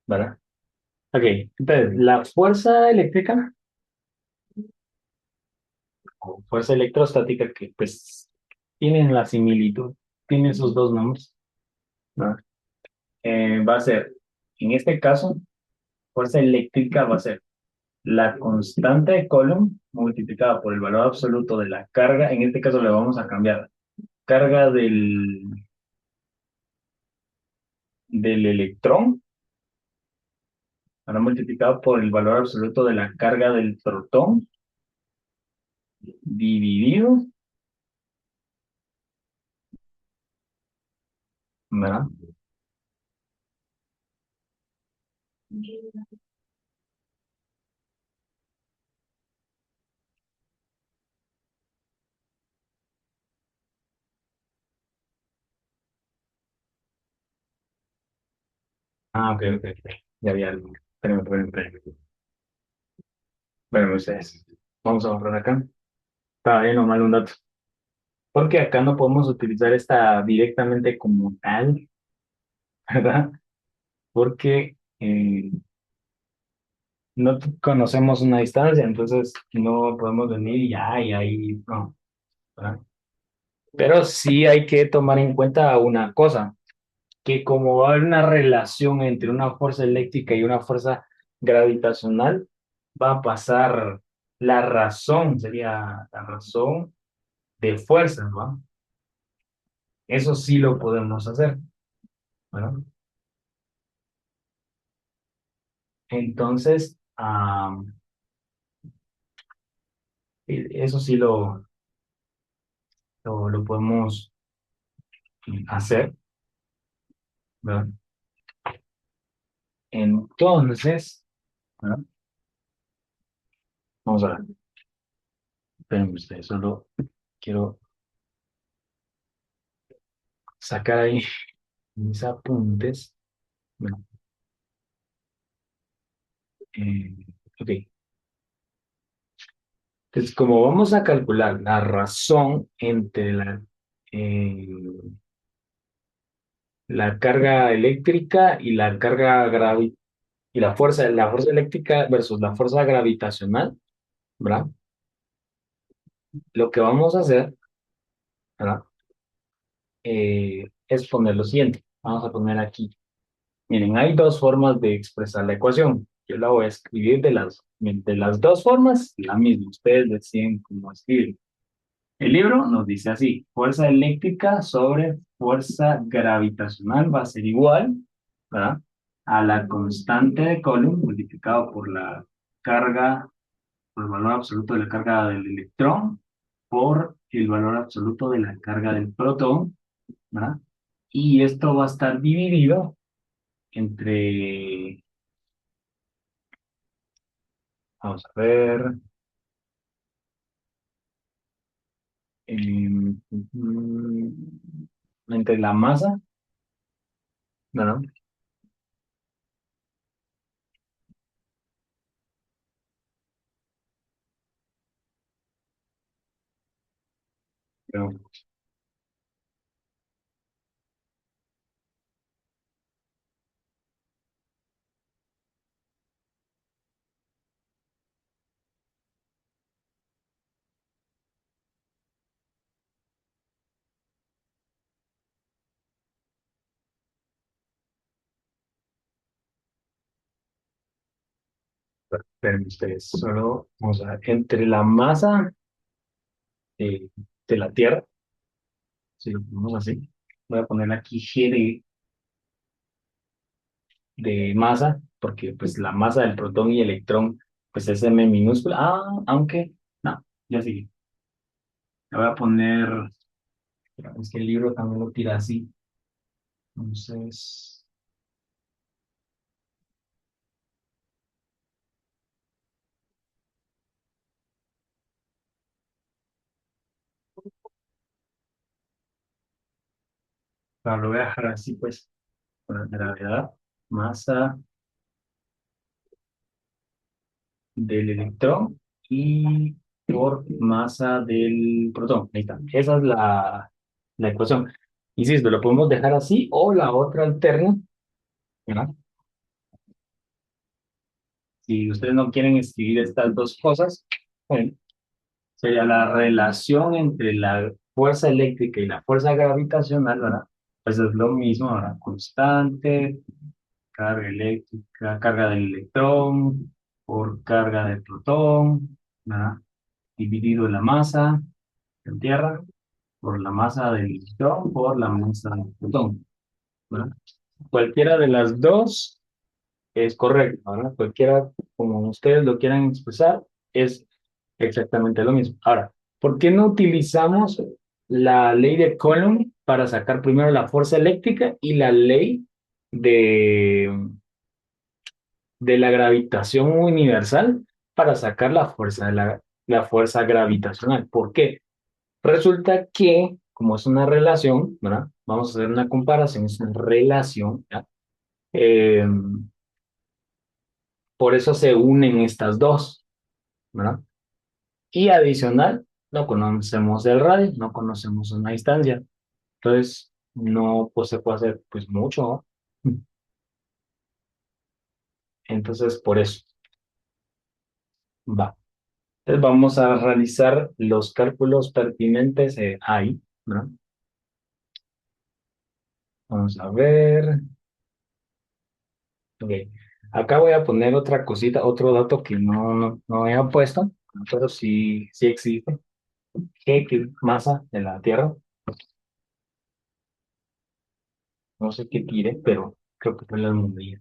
¿verdad? Ok, entonces la fuerza eléctrica o fuerza electrostática que pues tienen la similitud, tienen sus dos nombres, ¿verdad? Va a ser, en este caso, fuerza eléctrica va a ser la constante de Coulomb multiplicada por el valor absoluto de la carga, en este caso le vamos a cambiar carga del electrón, ahora multiplicado por el valor absoluto de la carga del protón, dividido, ¿verdad? Ah, ok, ok, ok. Ya había algo. Espérenme. Bueno, ustedes, vamos a borrar acá. Estaba bien o mal un dato. Porque acá no podemos utilizar esta directamente como tal, ¿verdad? Porque no conocemos una distancia, entonces no podemos venir y ahí, no, ¿verdad? Pero sí hay que tomar en cuenta una cosa, que como va a haber una relación entre una fuerza eléctrica y una fuerza gravitacional, va a pasar sería la razón de fuerzas, ¿no? Eso sí lo podemos hacer, ¿verdad? Entonces, eso sí lo podemos hacer, ¿verdad? Entonces, ¿verdad? Vamos a ver. Espérenme ustedes, solo quiero sacar ahí mis apuntes. Bueno, eh, ok. Entonces, como vamos a calcular la razón entre eh, la carga eléctrica y la carga y la fuerza eléctrica versus la fuerza gravitacional, ¿verdad? Lo que vamos a hacer, ¿verdad? Es poner lo siguiente. Vamos a poner aquí. Miren, hay dos formas de expresar la ecuación. Yo la voy a escribir de las dos formas, la misma. Ustedes deciden cómo escribir. El libro nos dice así, fuerza eléctrica sobre fuerza gravitacional va a ser igual, ¿verdad? A la constante de Coulomb multiplicado por la carga, por el valor absoluto de la carga del electrón, por el valor absoluto de la carga del protón, ¿verdad? Y esto va a estar dividido, entre, vamos a ver, entre la masa, ¿no? Pero, ustedes, solo, vamos a ver, entre la masa eh, de la Tierra, si lo ponemos así, voy a poner aquí G de masa, porque pues la masa del protón y electrón, pues es M minúscula, aunque, no, ya sigue. Le voy a poner, es que el libro también lo tira así, entonces, lo voy a dejar así, pues, con la gravedad, masa del electrón y por masa del protón. Ahí está. Esa es la ecuación. Insisto, lo podemos dejar así o la otra alterna, ¿verdad? Si ustedes no quieren escribir estas dos cosas, bueno, sería la relación entre la fuerza eléctrica y la fuerza gravitacional, ¿verdad? Pues es lo mismo, ¿verdad? Constante, carga eléctrica, carga del electrón por carga del protón, ¿verdad? Dividido la masa en tierra por la masa del electrón por la masa del protón, ¿verdad? Cualquiera de las dos es correcto, ¿verdad? Cualquiera, como ustedes lo quieran expresar, es exactamente lo mismo. Ahora, ¿por qué no utilizamos la ley de Coulomb para sacar primero la fuerza eléctrica y la ley de la gravitación universal para sacar la fuerza la fuerza gravitacional? ¿Por qué? Resulta que, como es una relación, ¿verdad? Vamos a hacer una comparación, es una relación, ¿ya? Eh, por eso se unen estas dos, ¿verdad? Y adicional, no conocemos el radio, no conocemos una distancia. Entonces, no pues, se puede hacer pues mucho, ¿no? Entonces, por eso va. Entonces, vamos a realizar los cálculos pertinentes ahí, ¿verdad? Vamos a ver. Ok. Acá voy a poner otra cosita, otro dato que no había puesto, pero sí existe. G, que es masa de la Tierra. No sé qué tire, pero creo que fue la almohadilla.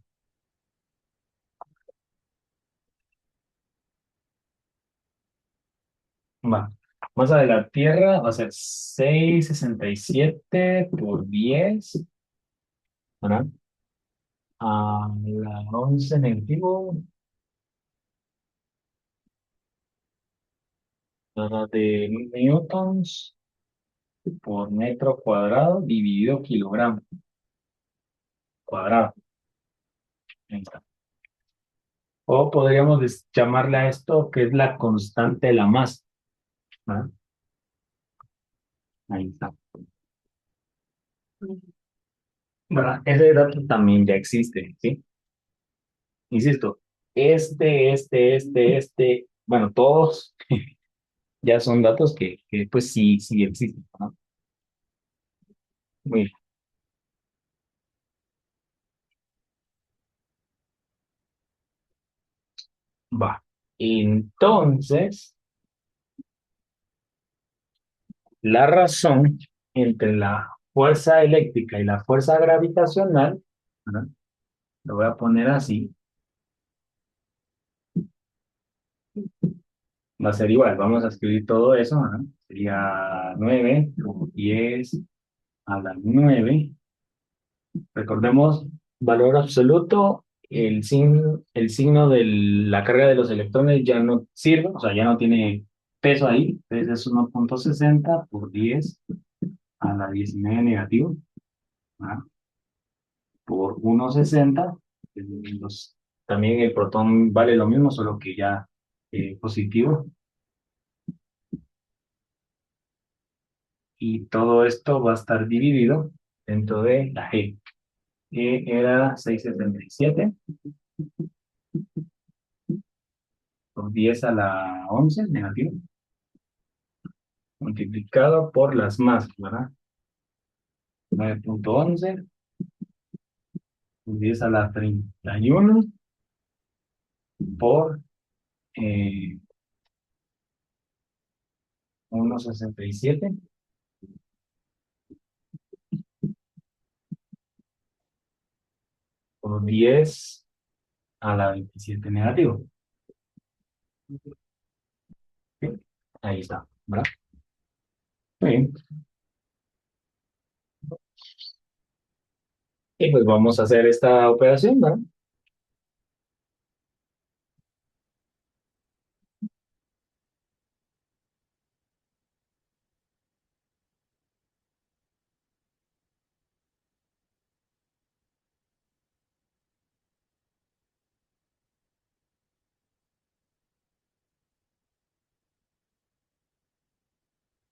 Va. Masa de la Tierra va a ser 667 por 10, ¿verdad? A la 11 negativo, ¿verdad? De newtons por metro cuadrado dividido kilogramo cuadrado. Ahí está. O podríamos llamarle a esto que es la constante de la masa, ¿verdad? Ahí está. ¿Verdad? Ese dato también ya existe, ¿sí? Insisto, bueno, todos ya son datos que pues sí existen, ¿no? Muy bien, va. Entonces, la razón entre la fuerza eléctrica y la fuerza gravitacional, ¿verdad? Lo voy a poner así, va a ser igual, vamos a escribir todo eso, ¿verdad? Sería 9 por 10 a la 9. Recordemos Valor absoluto, el signo de la carga de los electrones ya no sirve, o sea, ya no tiene peso ahí. Entonces es 1,60 por 10 a la 19 negativo, ¿verdad? Por 1,60. Los- También el protón vale lo mismo, solo que ya positivo. Y todo esto va a estar dividido dentro de la G, que era 677 por 10 a la 11 negativo, multiplicado por las masas, ¿verdad? 9,11 por 10 a la 31 por 1,67 por 10 a la 27 negativo. ¿Sí? Ahí está, ¿verdad? Muy bien. Y pues vamos a hacer esta operación, ¿verdad?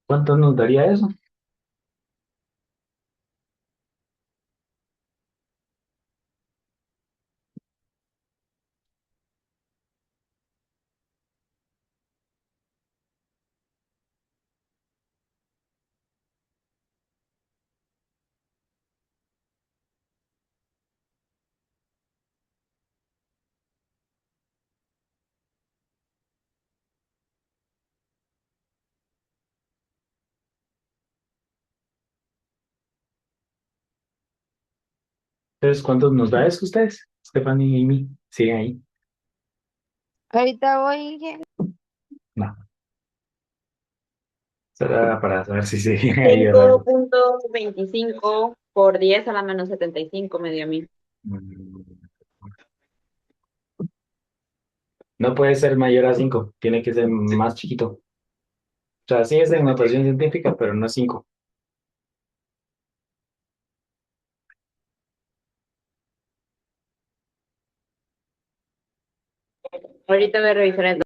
¿Cuánto nos daría eso? Entonces, ¿cuánto nos da eso ustedes? Stephanie y Amy, ¿siguen ahí? Ahorita voy, Inge. No, será para saber si siguen ahí, ¿verdad? 5,25 por 10 a la menos 75 me dio a mí. Mm, No puede ser mayor a 5, tiene que ser más chiquito. O sea, sí es en notación científica, pero no es 5. Ahorita voy a revisar el.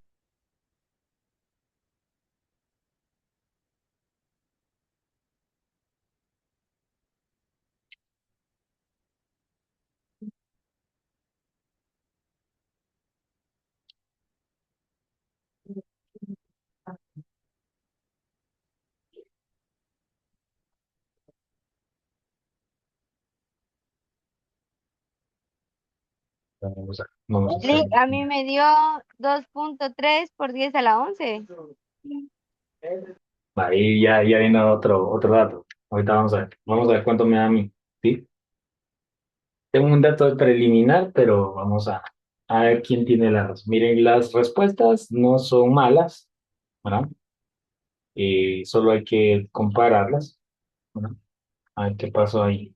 Vamos a hacer. Link, a mí me dio 2.3 por 10 a la 11. Ahí ya viene otro dato. Ahorita vamos a ver cuánto me da a mí. ¿Sí? Tengo un dato preliminar, pero a ver quién tiene la razón. Miren, las respuestas no son malas, ¿verdad? Solo hay que compararlas, ¿verdad? A ver qué pasó ahí,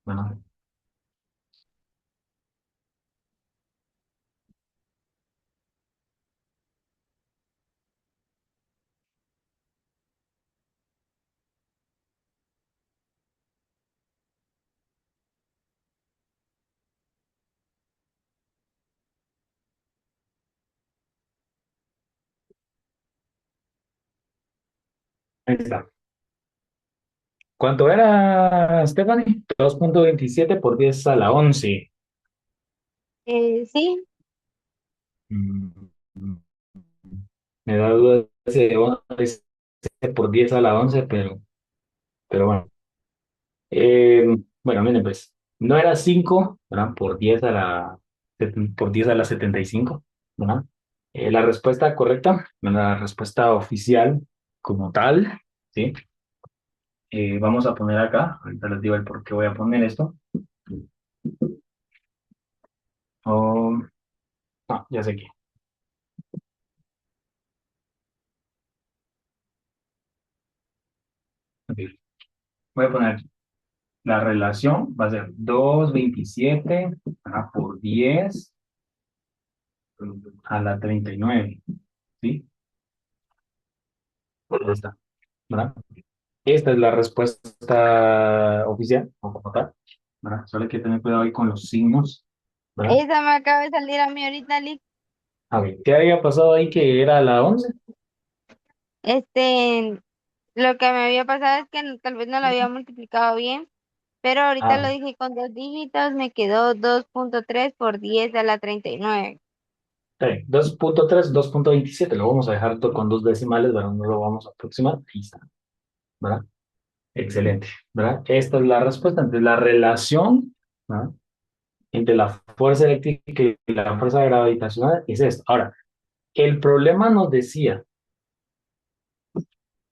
¿verdad? Ahí está. ¿Cuánto era, Stephanie? 2,27 por 10 a la 11. Sí, Mm, Me da duda ese 11 por 10 a la 11, pero bueno. Bueno, miren, pues, no era 5, ¿verdad? Por 10 a la 75, ¿verdad? La respuesta correcta, la respuesta oficial como tal, ¿sí? Vamos a poner acá, ahorita les digo el por qué voy a poner esto. Oh, ya sé qué. Ok, voy a poner la relación va a ser 2,27 por 10 a la 39, ¿sí? Ahí está, ¿verdad? Esta es la respuesta oficial, o como tal, ¿verdad? Solo hay que tener cuidado ahí con los signos, ¿verdad? Esa me acaba de salir a mí ahorita, Lick. A ver, ¿qué había pasado ahí que era la 11? Este, lo que me había pasado es que tal vez no lo había multiplicado bien, pero ahorita lo Ah, dije con dos dígitos, me quedó 2.3 por 10 a la 39. está bien. 2,3, 2,27, lo vamos a dejar todo con dos decimales, ¿verdad? No lo vamos a aproximar, ahí está, ¿verdad? Excelente, ¿verdad? Esta es la respuesta. Entonces, la relación, ¿verdad?, entre la fuerza eléctrica y la fuerza gravitacional es esto. Ahora, el problema nos decía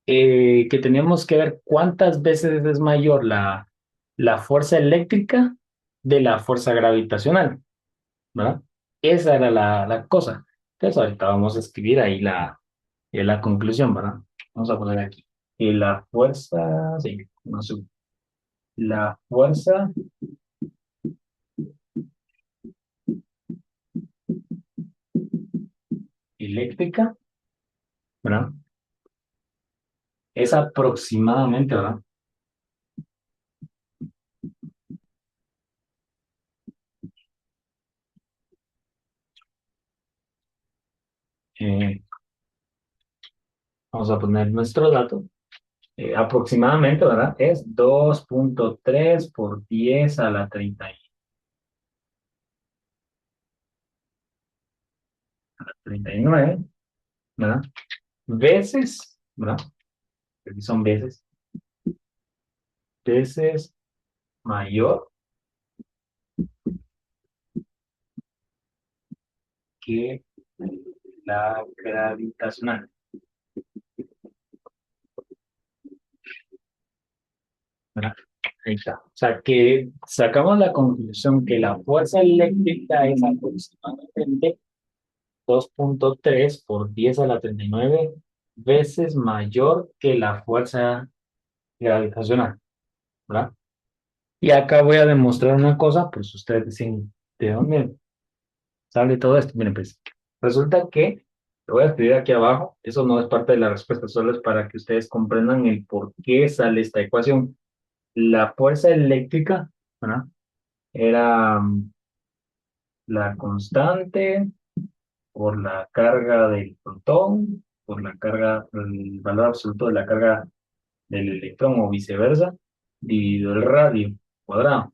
que teníamos que ver cuántas veces es mayor la fuerza eléctrica de la fuerza gravitacional, ¿verdad? Esa era la cosa. Entonces, ahorita vamos a escribir ahí la conclusión, ¿verdad? Vamos a poner aquí. Y la fuerza, sí, no sé, la fuerza eléctrica, ¿verdad? Es aproximadamente, ¿verdad? Eh, Vamos a poner nuestro dato. Aproximadamente, ¿verdad? Es 2,3 por 10 a la 39, ¿verdad? Veces, ¿verdad? Aquí son veces, veces mayor que la gravitacional, ¿verdad? Ahí está. O sea, que sacamos la conclusión que la fuerza eléctrica es aproximadamente 2,3 por 10 a la 39 veces mayor que la fuerza gravitacional, ¿verdad? Y acá voy a demostrar una cosa, pues ustedes dicen, ¿de dónde sale todo esto? Miren, pues resulta que, lo voy a escribir aquí abajo, eso no es parte de la respuesta, solo es para que ustedes comprendan el por qué sale esta ecuación. La fuerza eléctrica, ¿verdad?, era la constante por la carga del protón, por la carga, el valor absoluto de la carga del electrón o viceversa, dividido el radio cuadrado.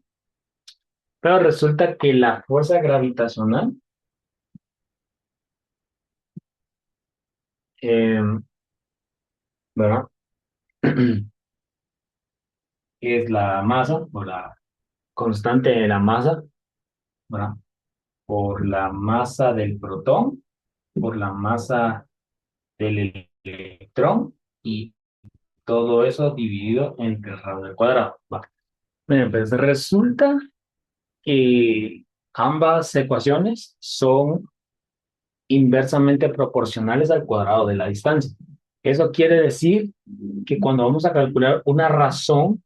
Pero resulta que la fuerza gravitacional, eh, ¿verdad?, es la masa o la constante de la masa, ¿verdad?, por la masa del protón, por la masa del electrón y todo eso dividido entre el radio al cuadrado. Va. Bien, pues resulta que ambas ecuaciones son inversamente proporcionales al cuadrado de la distancia. Eso quiere decir que cuando vamos a calcular una razón,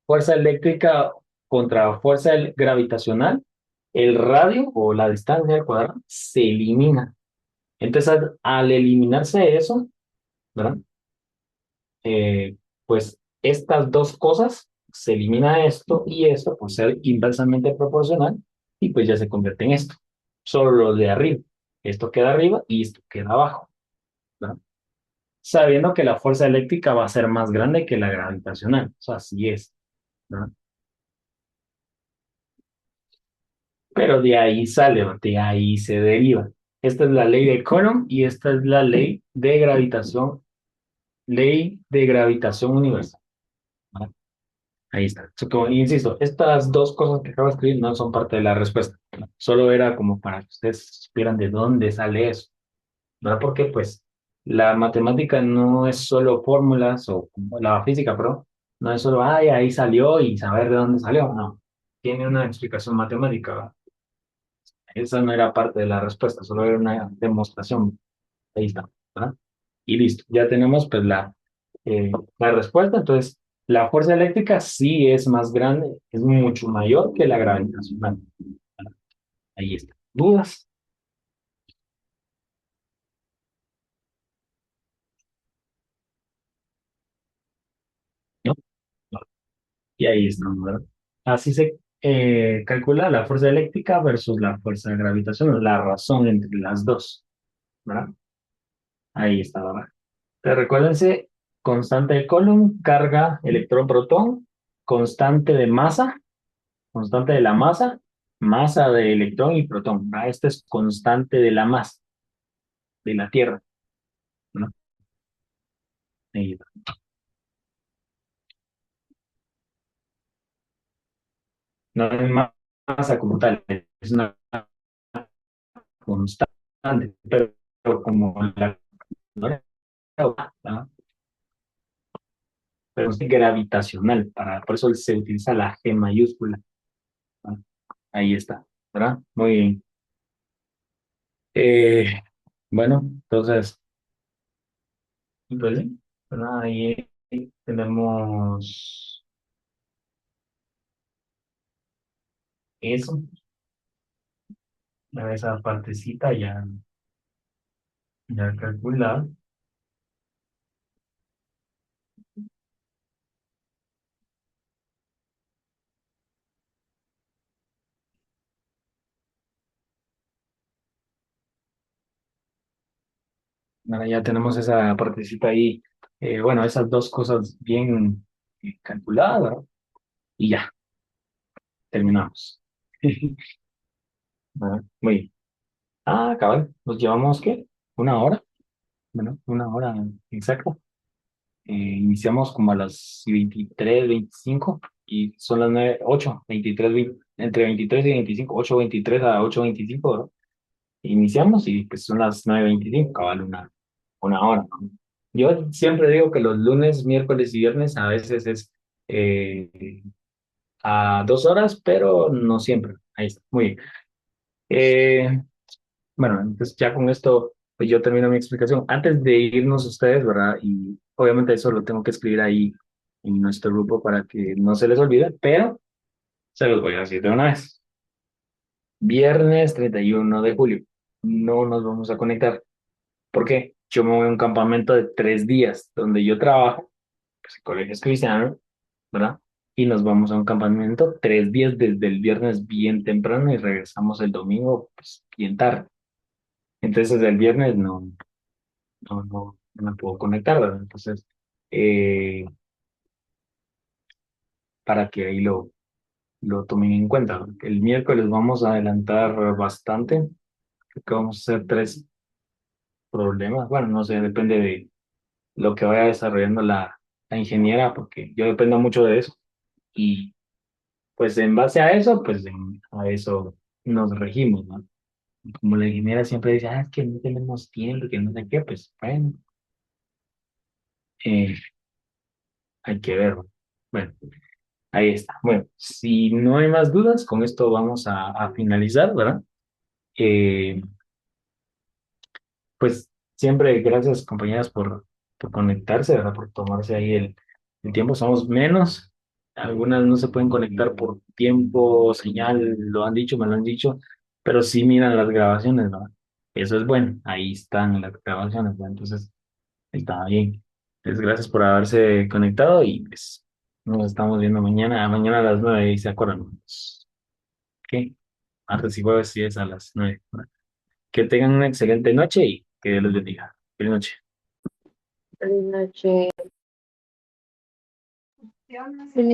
fuerza eléctrica contra fuerza gravitacional, el radio o la distancia al cuadrado se elimina. Entonces, al eliminarse eso, ¿verdad? Pues estas dos cosas, se elimina esto y esto por ser inversamente proporcional y pues ya se convierte en esto. Solo lo de arriba. Esto queda arriba y esto queda abajo, ¿verdad? Sabiendo que la fuerza eléctrica va a ser más grande que la gravitacional. O sea, así es, ¿verdad? Pero de ahí sale, ¿no?, de ahí se deriva. Esta es la ley de Coulomb y esta es la ley de gravitación universal, ¿verdad? Ahí está. So, como, insisto, estas dos cosas que acabo de escribir no son parte de la respuesta, ¿no? Solo era como para que ustedes supieran de dónde sale eso, ¿verdad? Porque pues la matemática no es solo fórmulas o como la física, pero no es solo, ay, ahí salió y saber de dónde salió, no. Tiene una explicación matemática, ¿verdad? Esa no era parte de la respuesta, solo era una demostración. Ahí está, ¿verdad? Y listo, ya tenemos pues la respuesta. Entonces, La fuerza eléctrica sí es más grande, es mucho mayor que la gravitacional. Ahí está. ¿Dudas? ¿No? No. Y ahí está, ¿verdad? Así se calcula la fuerza eléctrica versus la fuerza de gravitación, la razón entre las dos, ¿verdad? Ahí está, ¿verdad? Pero recuérdense, constante de Coulomb, carga, electrón, protón, constante de masa, constante de la masa, masa de electrón y protón, ¿verdad? Esta es constante de la masa de la Tierra, ¿no? Ahí está. No es masa como tal, es una constante, pero como la ¿no? Pero es gravitacional, por eso se utiliza la G mayúscula, ¿no? Ahí está, ¿verdad? Muy bien. Eh, bueno, entonces, pues, sí, ¿verdad? Ahí tenemos eso, esa partecita ya calculada. Ahora ya tenemos esa partecita ahí, bueno, esas dos cosas bien calculadas, ¿verdad? Y ya, terminamos. Ah, muy bien. Ah, cabal, nos llevamos, ¿qué? ¿Una hora? Bueno, una hora exacta. Iniciamos como a las 23 25 y son las 9 8 23 20 entre 23 y 25 8 23 a 8 25, ¿verdad? Iniciamos y pues son las 9 25 cabal, una hora, ¿no? Yo siempre digo que los lunes, miércoles y viernes a veces es a 2 horas, pero no siempre. Ahí está, muy bien. Eh, Bueno, entonces ya con esto, pues yo termino mi explicación. Antes de irnos ustedes, ¿verdad? Y obviamente eso lo tengo que escribir ahí en nuestro grupo para que no se les olvide, pero se los voy a decir de una vez. Viernes 31 de julio, no nos vamos a conectar. ¿Por qué? Yo me voy a un campamento de 3 días donde yo trabajo, pues el colegio es cristiano, ¿verdad? Y nos vamos a un campamento 3 días desde el viernes bien temprano y regresamos el domingo, pues bien tarde. Entonces el viernes no me puedo conectar, ¿verdad? Entonces, eh, para que ahí lo tomen en cuenta, ¿no? El miércoles vamos a adelantar bastante, creo que vamos a hacer 3 problemas, bueno, no sé, depende de lo que vaya desarrollando la ingeniera, porque yo dependo mucho de eso. Y pues en base a eso, a eso nos regimos, ¿no? Como la ingeniera siempre dice, es que no tenemos tiempo, que no sé qué, pues bueno, eh, hay que ver, ¿no? Bueno. Ahí está. Bueno, si no hay más dudas, con esto vamos a finalizar, ¿verdad? Eh, pues siempre gracias, compañeras, por conectarse, ¿verdad? Por tomarse ahí el tiempo. Somos menos. Algunas no se pueden conectar por tiempo, señal, lo han dicho, me lo han dicho, pero sí miran las grabaciones, ¿verdad? Eso es bueno. Ahí están las grabaciones, ¿verdad? Entonces, está bien. Entonces, gracias por haberse conectado y pues nos estamos viendo mañana a las 9 y se acuerdan. Ok, martes y jueves sí es a las 9. Que tengan una excelente noche y que Dios los bendiga. Feliz noche. Feliz noche. Feliz